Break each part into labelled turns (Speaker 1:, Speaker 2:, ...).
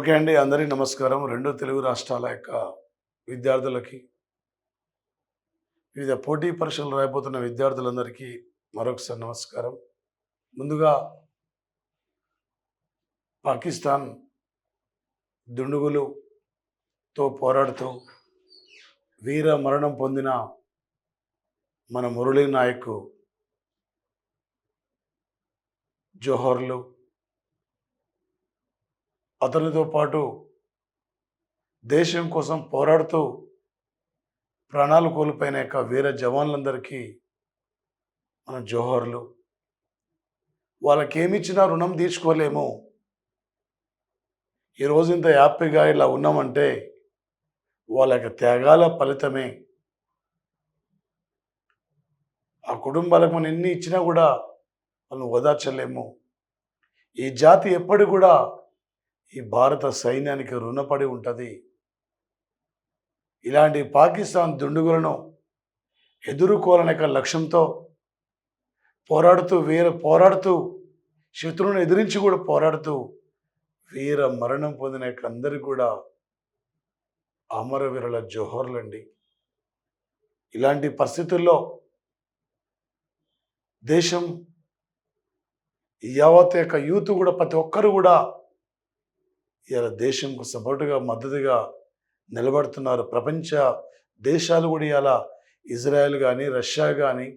Speaker 1: Okay అండి. అందరికీ నమస్కారం. 2 తెలుగు రాష్ట్రాల యొక్క విద్యార్థులకి, వివిధ పోటీ పరీక్షలు రాయబోతున్న విద్యార్థులందరికీ మరొకసారి నమస్కారం. ముందుగా పాకిస్తాన్ దుండగులతో పోరాడుతూ వీర మరణం పొందిన మన మురళీ నాయక్ జోహర్లు, అతనితో పాటు దేశం కోసం పోరాడుతూ ప్రాణాలు కోల్పోయిన యొక్క వీర జవాన్లందరికీ మన జోహర్లు. వాళ్ళకేమిచ్చినా రుణం తీర్చుకోలేము. ఈరోజు ఇంత హ్యాపీగా ఇలా ఉన్నామంటే వాళ్ళ యొక్క త్యాగాల ఫలితమే. ఆ కుటుంబాలకు మనం ఎన్ని ఇచ్చినా కూడా మనం ఓదార్చలేము. ఈ జాతి ఎప్పటికి కూడా ఈ భారత సైన్యానికి రుణపడి ఉంటుంది. ఇలాంటి పాకిస్తాన్ దుండగులను ఎదుర్కోవాలనే లక్ష్యంతో పోరాడుతూ శత్రువును ఎదిరించి కూడా పోరాడుతూ వీర మరణం పొందిన అందరికీ కూడా అమరవీరుల జోహర్లండి. ఇలాంటి పరిస్థితుల్లో దేశం యావత్ యొక్క యూత్ కూడా ప్రతి ఒక్కరు కూడా ఇలా దేశంకు సపోర్టుగా మద్దతుగా నిలబడుతున్నారు. ప్రపంచ దేశాలు కూడా ఇలా ఇజ్రాయెల్ కానీ, రష్యా కానీ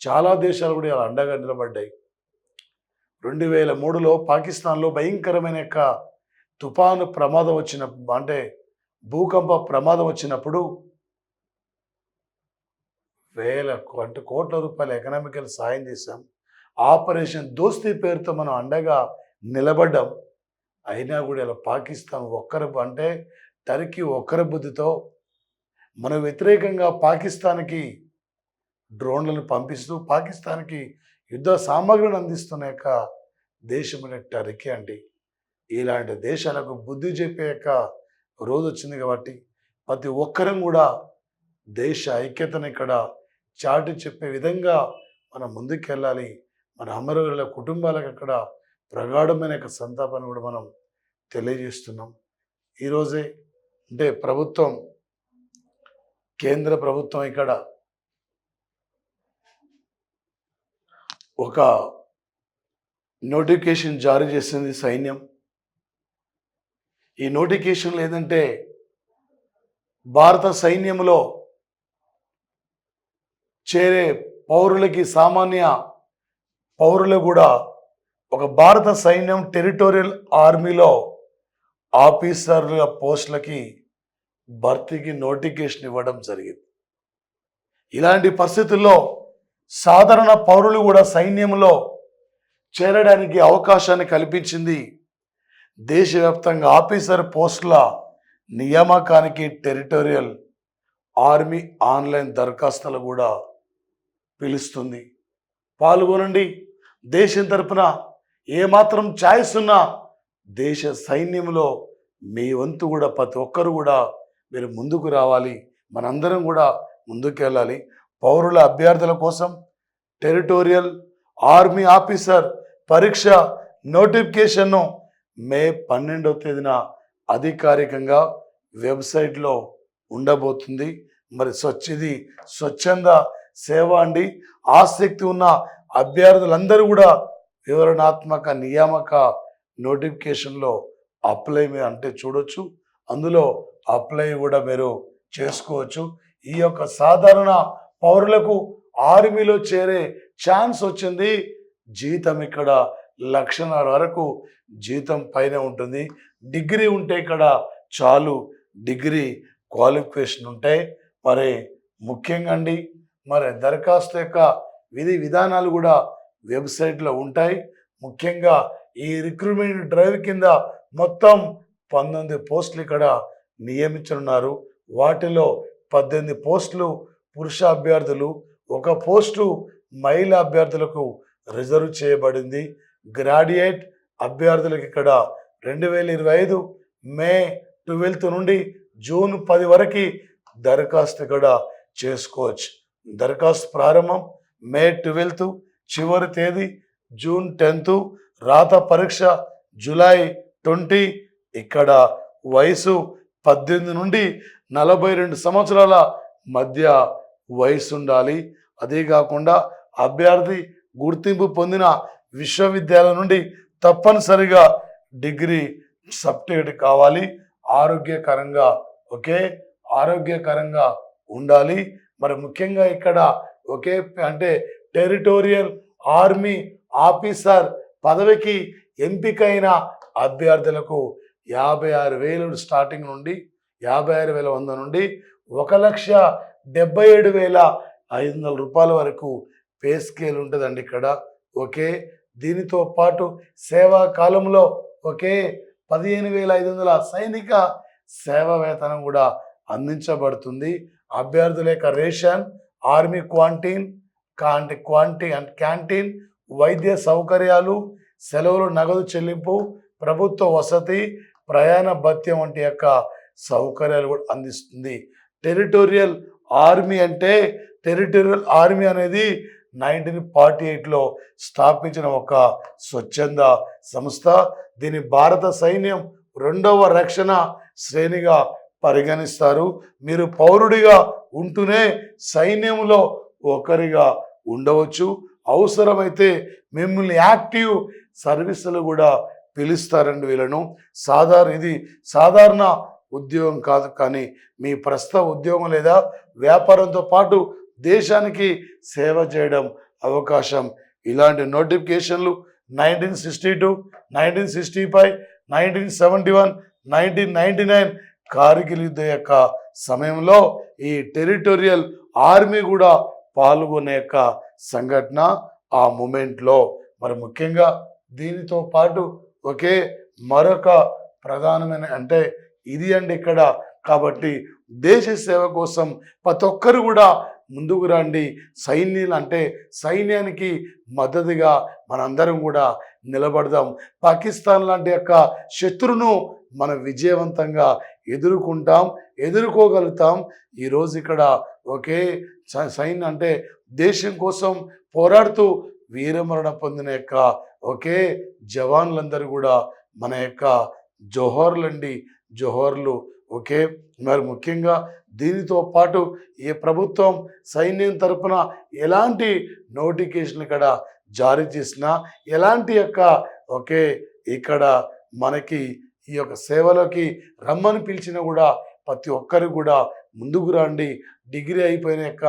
Speaker 1: చాలా దేశాలు కూడా ఇలా అండగా నిలబడ్డాయి. 2003లో పాకిస్తాన్లో భయంకరమైన యొక్క తుఫాను ప్రమాదం అంటే భూకంప ప్రమాదం వచ్చినప్పుడు కోట్ల రూపాయల ఎకనామికల్ సాయం చేశాం. ఆపరేషన్ దోస్తీ పేరుతో మనం అండగా నిలబడ్డాం. అయినా కూడా ఇలా పాకిస్తాన్ టర్కీ ఒక్కరి బుద్ధితో మన వ్యతిరేకంగా పాకిస్తాన్కి డ్రోన్లను పంపిస్తూ పాకిస్తాన్కి యుద్ధ సామాగ్రిని అందిస్తున్న యొక్క దేశమైన టర్కీ అండి. ఇలాంటి దేశాలకు బుద్ధి చెప్పే యొక్క రోజు వచ్చింది కాబట్టి ప్రతి ఒక్కరం కూడా దేశ ఐక్యతను ఇక్కడ చాటి చెప్పే విధంగా మనం ముందుకెళ్ళాలి. మన అమరవీరుల కుటుంబాలకు అక్కడ ప్రగాఢమైన యొక్క సంతాపాన్ని కూడా మనం తెలియజేస్తున్నాం. ఈరోజే కేంద్ర ప్రభుత్వం ఇక్కడ ఒక నోటిఫికేషన్ జారీ చేసింది సైన్యం. ఈ నోటిఫికేషన్లో ఏంటంటే భారత సైన్యంలో చేరే పౌరులకి, సామాన్య పౌరులు కూడా ఒక భారత సైన్యం టెరిటోరియల్ ఆర్మీలో ఆఫీసర్ల పోస్టులకి భర్తీకి నోటిఫికేషన్ ఇవ్వడం జరిగింది. ఇలాంటి పరిస్థితుల్లో సాధారణ పౌరులు కూడా సైన్యంలో చేరడానికి అవకాశాన్ని కల్పించింది. దేశవ్యాప్తంగా ఆఫీసర్ పోస్టుల నియామకానికి టెరిటోరియల్ ఆర్మీ ఆన్లైన్ దరఖాస్తులు కూడా పిలుస్తుంది. పాల్గొనండి. దేశం తరపున ఏమాత్రం ఛాయిస్ ఉన్నా దేశ సైన్యంలో మీ వంతు కూడా ప్రతి ఒక్కరు కూడా మీరు ముందుకు రావాలి. మనందరం కూడా ముందుకెళ్ళాలి. పౌరుల అభ్యర్థుల కోసం టెరిటోరియల్ ఆర్మీ ఆఫీసర్ పరీక్ష నోటిఫికేషన్ను మే 12వ తేదీన అధికారికంగా వెబ్సైట్లో ఉండబోతుంది. మరి ఇది స్వచ్ఛంద సేవ అండి. ఆసక్తి ఉన్న అభ్యర్థులందరూ కూడా వివరణాత్మక నియామక నోటిఫికేషన్లో అప్లై చూడొచ్చు. అందులో అప్లై కూడా మీరు చేసుకోవచ్చు. ఈ యొక్క సాధారణ పౌరులకు ఆర్మీలో చేరే ఛాన్స్ వచ్చింది. జీతం ఇక్కడ 1,50,000 వరకు జీతం పైన ఉంటుంది. డిగ్రీ ఉంటే ఇక్కడ చాలు, డిగ్రీ క్వాలిఫికేషన్ ఉంటాయి. మరి ముఖ్యంగా అండి, మరి దరఖాస్తు యొక్క విధి విధానాలు కూడా వెబ్సైట్లో ఉంటాయి. ముఖ్యంగా ఈ రిక్రూట్మెంట్ డ్రైవ్ కింద మొత్తం 19 పోస్టులు ఇక్కడ నియమించనున్నారు. వాటిలో 18 పోస్టులు పురుష అభ్యర్థులు, 1 పోస్టు మహిళా అభ్యర్థులకు రిజర్వ్ చేయబడింది. గ్రాడ్యుయేట్ అభ్యర్థులకు ఇక్కడ 2025 మే 12 నుండి జూన్ 10 వరకు దరఖాస్తు ఇక్కడ చేసుకోవచ్చు. దరఖాస్తు ప్రారంభం మే 12, చివరి తేదీ జూన్ 10, రాత పరీక్ష జూలై 20, ఇక్కడ వయసు 18 నుండి 42 సంవత్సరాల మధ్య వయసు ఉండాలి. అదే కాకుండా అభ్యర్థి గుర్తింపు పొందిన విశ్వవిద్యాలయం నుండి తప్పనిసరిగా డిగ్రీ సర్టిఫికేట్ కావాలి. ఆరోగ్యకరంగా ఆరోగ్యకరంగా ఉండాలి. మరి ముఖ్యంగా ఇక్కడ అంటే టెరిటోరియల్ ఆర్మీ ఆఫీసర్ పదవికి ఎంపికైన అభ్యర్థులకు 56,000 స్టార్టింగ్ నుండి 56,100 నుండి 1,77,500 రూపాయల వరకు పే స్కేల్ ఉంటుందండి ఇక్కడ. దీనితో పాటు సేవా కాలంలో 15,500 సైనిక సేవా వేతనం కూడా అందించబడుతుంది. అభ్యర్థుల యొక్క రేషన్, ఆర్మీ క్యాంటీన్, వైద్య సౌకర్యాలు, సెలవులు నగదు చెల్లింపు, ప్రభుత్వ వసతి, ప్రయాణ భత్యం వంటి యొక్క సౌకర్యాలు కూడా అందిస్తుంది. టెరిటోరియల్ ఆర్మీ అనేది 1948లో స్థాపించిన ఒక స్వచ్ఛంద సంస్థ. దీని భారత సైన్యం 2వ రక్షణ శ్రేణిగా పరిగణిస్తారు. మీరు పౌరుడిగా ఉంటూనే సైన్యంలో ఒకరిగా ఉండవచ్చు. అవసరమైతే మిమ్మల్ని యాక్టివ్ సర్వీసులు కూడా పిలుస్తారండి వీళ్ళను. ఇది సాధారణ ఉద్యోగం కాదు, కానీ మీ ప్రస్తుత ఉద్యోగం లేదా వ్యాపారంతో పాటు దేశానికి సేవ చేయడం అవకాశం. ఇలాంటి నోటిఫికేషన్లు 1962, 1965, 1971, 1999 కార్గిల్ యుద్ధ యొక్క సమయంలో ఈ టెరిటోరియల్ ఆర్మీ కూడా పాల్గొనే యొక్క సంఘటన ఆ మూమెంట్లో. మరి ముఖ్యంగా దీనితో పాటు మరొక ప్రధానమైన ఇది ఇక్కడ. కాబట్టి దేశ సేవ కోసం ప్రతి ఒక్కరు కూడా ముందుకు రండి. సైన్యానికి మద్దతుగా మనందరం కూడా నిలబడదాం. పాకిస్తాన్ లాంటి యొక్క శత్రువును మనం విజయవంతంగా ఎదుర్కోగలుగుతాం. ఈరోజు ఇక్కడ దేశం కోసం పోరాడుతూ వీరమరణ పొందిన యొక్క జవాన్లందరూ కూడా మన యొక్క జోహర్లు. మరి ముఖ్యంగా దీనితో పాటు ఏ ప్రభుత్వం సైన్యం తరపున ఎలాంటి నోటిఫికేషన్ ఇక్కడ జారీ చేసినా, ఎలాంటి యొక్క ఇక్కడ మనకి ఈ యొక్క సేవలోకి రమ్మని పిలిచినా కూడా ప్రతి ఒక్కరు కూడా ముందుకు రండి. డిగ్రీ అయిపోయిన యొక్క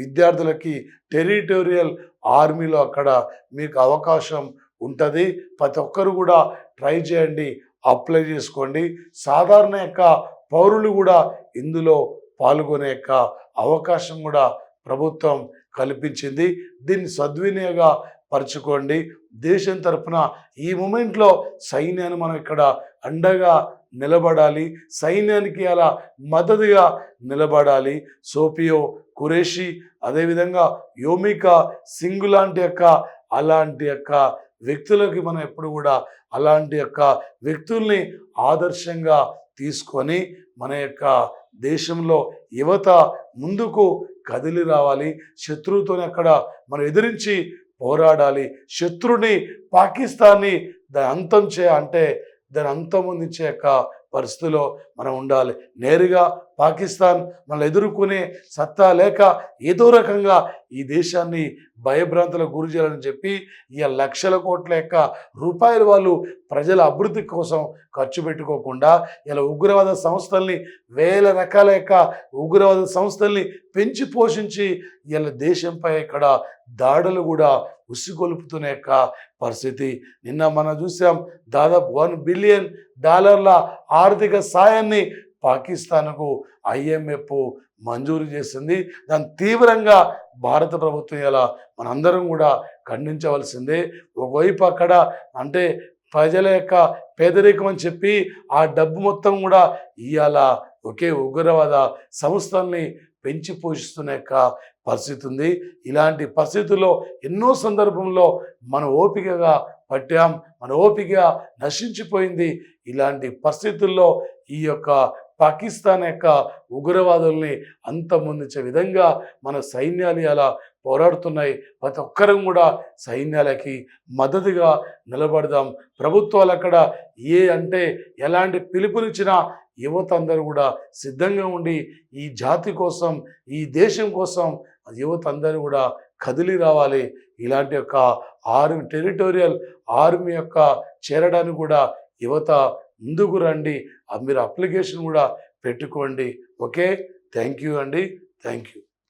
Speaker 1: విద్యార్థులకి టెరిటోరియల్ ఆర్మీలో అక్కడ మీకు అవకాశం ఉంటుంది. ప్రతి ఒక్కరు కూడా ట్రై చేయండి, అప్లై చేసుకోండి. సాధారణ యొక్క పౌరులు కూడా ఇందులో పాల్గొనే యొక్క అవకాశం కూడా ప్రభుత్వం కల్పించింది. దీన్ని సద్వినియోగ పరచుకోండి. దేశం తరఫున ఈ మూమెంట్లో సైన్యాన్ని మనం ఇక్కడ అండగా నిలబడాలి. సైన్యానికి అలా మద్దతుగా నిలబడాలి. సోఫియా ఖురేషీ, అదేవిధంగా యోమికా సింగ్ లాంటి అలాంటి వ్యక్తులకి మనం ఎప్పుడు కూడా అలాంటి వ్యక్తుల్ని ఆదర్శంగా తీసుకొని మన యొక్క దేశంలో యువత ముందుకు కదిలి రావాలి. శత్రువుతోనే అక్కడ మనం ఎదిరించి పోరాడాలి. శత్రుని పాకిస్తాన్ని దాని అంతమొందించే పరిస్థితిలో మనం ఉండాలి. నేరుగా పాకిస్తాన్ మనం ఎదుర్కొనే సత్తా లేక ఏదో రకంగా ఈ దేశాన్ని భయభ్రాంతులకు గురి చేయాలని చెప్పి లక్షల కోట్ల రూపాయలు వాళ్ళు ప్రజల అభివృద్ధి కోసం ఖర్చు పెట్టుకోకుండా ఇలా ఉగ్రవాద సంస్థల్ని, వేల రకాల ఉగ్రవాద సంస్థల్ని పెంచి పోషించి దేశంపై ఇక్కడ దాడులు కూడా ఉసిగొలుపుతున్న పరిస్థితి. నిన్న మనం చూసాం, దాదాపు $1 బిలియన్ ఆర్థిక సాయాన్ని పాకిస్తాన్కు IMF మంజూరు చేసింది. దాన్ని తీవ్రంగా భారత ప్రభుత్వం ఇలా మనందరం కూడా ఖండించవలసిందే. ఒకవైపు అక్కడ ప్రజల యొక్క పేదరికం అని చెప్పి ఆ డబ్బు మొత్తం కూడా ఇవాళ ఉగ్రవాద సంస్థల్ని పెంచి పోషిస్తున్న పరిస్థితి ఉంది. ఇలాంటి పరిస్థితుల్లో ఎన్నో సందర్భంలో మన ఓపికగా పట్టాం, మన ఓపిక నశించిపోయింది. ఇలాంటి పరిస్థితుల్లో ఈ యొక్క పాకిస్తాన్ యొక్క ఉగ్రవాదుల్ని అంతమొందించే విధంగా మన సైన్యాలు అలా పోరాడుతున్నాయి. ప్రతి ఒక్కరం కూడా సైన్యాలకి మద్దతుగా నిలబడదాం. ప్రభుత్వాలు అక్కడ అంటే ఎలాంటి పిలుపునిచ్చినా యువత అందరూ కూడా సిద్ధంగా ఉండి ఈ జాతి కోసం, ఈ దేశం కోసం యువత అందరూ కూడా కదిలి రావాలి. ఇలాంటి యొక్క టెరిటోరియల్ ఆర్మీ యొక్క చేరడానికి కూడా యువత ముందుకు రండి. మీరు అప్లికేషన్ కూడా పెట్టుకోండి. ఓకే, థ్యాంక్ యూ అండి. Thank you.